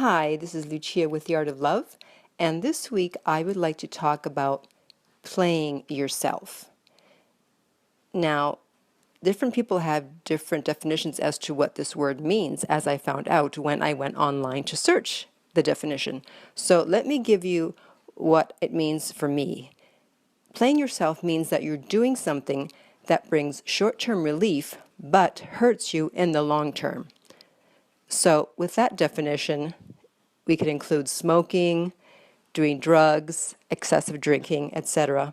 Hi, this is Lucia with The Art of Love, and this week I would like to talk about playing yourself. Now, different people have different definitions as to what this word means, as I found out when I went online to search the definition. So let me give you what it means for me. Playing yourself means that you're doing something that brings short-term relief but hurts you in the long term. So with that definition, we could include smoking, doing drugs, excessive drinking, etc.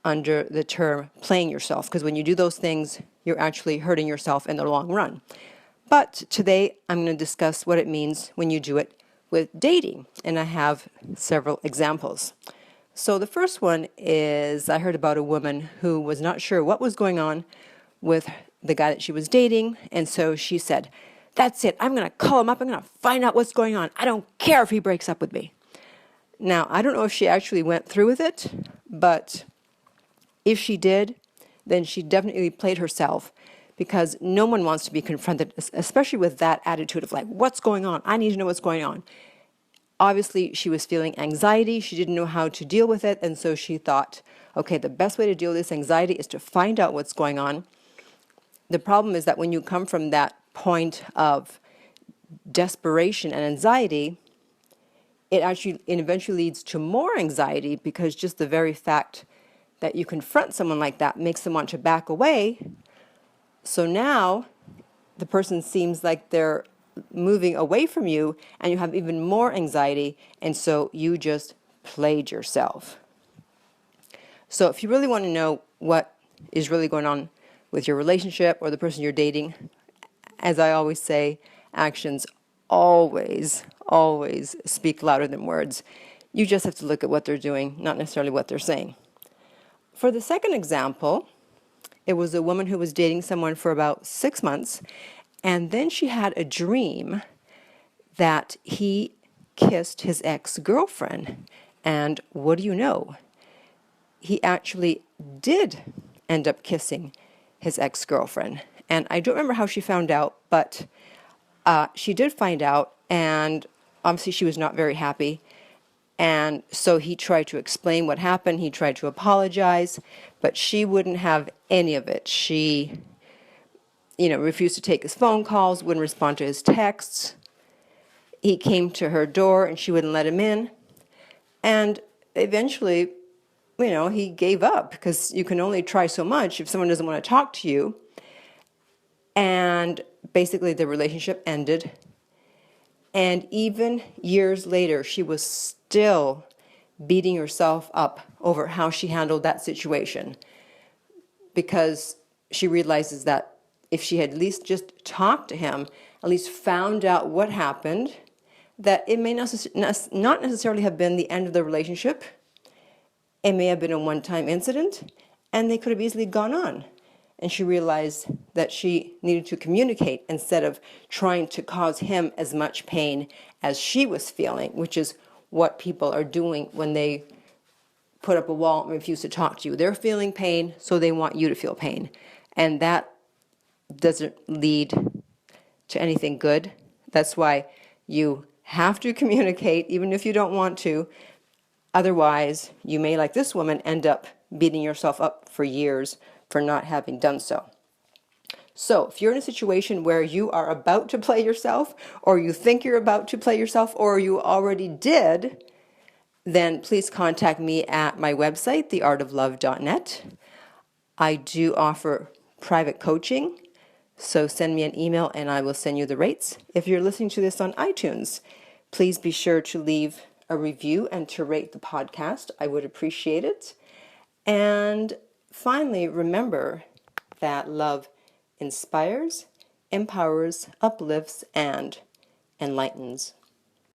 under the term playing yourself, because when you do those things, you're actually hurting yourself in the long run. But today, I'm going to discuss what it means when you do it with dating, and I have several examples. So the first one is I heard about a woman who was not sure what was going on with the guy that she was dating, and so she said, "That's it, I'm going to call him up, I'm going to find out what's going on. I don't care if he breaks up with me." Now, I don't know if she actually went through with it, but if she did, then she definitely played herself, because no one wants to be confronted, especially with that attitude of like, what's going on? I need to know what's going on. Obviously, she was feeling anxiety. She didn't know how to deal with it, and so she thought, okay, the best way to deal with this anxiety is to find out what's going on. The problem is that when you come from that point of desperation and anxiety, it eventually leads to more anxiety, because just the very fact that you confront someone like that makes them want to back away. So now the person seems like they're moving away from you, and you have even more anxiety, and so you just played yourself. So if you really want to know what is really going on with your relationship or the person you're dating, as I always say, actions always speak louder than words. You just have to look at what they're doing, not necessarily what they're saying. For the second example, it was a woman who was dating someone for about 6 months, and then she had a dream that he kissed his ex-girlfriend. And what do you know? He actually did end up kissing his ex-girlfriend. And I don't remember how she found out, but she did find out, and obviously she was not very happy. And so he tried to explain what happened. He tried to apologize, but she wouldn't have any of it. She, refused to take his phone calls, wouldn't respond to his texts. He came to her door and she wouldn't let him in. And eventually, he gave up, because you can only try so much if someone doesn't want to talk to you. And basically the relationship ended. And even years later, she was still beating herself up over how she handled that situation, because she realizes that if she had at least just talked to him, at least found out what happened, that it may not necessarily have been the end of the relationship. It may have been a one-time incident, and they could have easily gone on. And she realized that she needed to communicate instead of trying to cause him as much pain as she was feeling, which is what people are doing when they put up a wall and refuse to talk to you. They're feeling pain, so they want you to feel pain. And that doesn't lead to anything good. That's why you have to communicate, even if you don't want to. Otherwise, you may, like this woman, end up beating yourself up for years for not having done so. So if you're in a situation where you are about to play yourself, or you think you're about to play yourself, or you already did, then please contact me at my website, theartoflove.net. I do offer private coaching, so send me an email and I will send you the rates. If you're listening to this on iTunes, please be sure to leave a review and to rate the podcast. I would appreciate it. And finally, remember that love inspires, empowers, uplifts, and enlightens.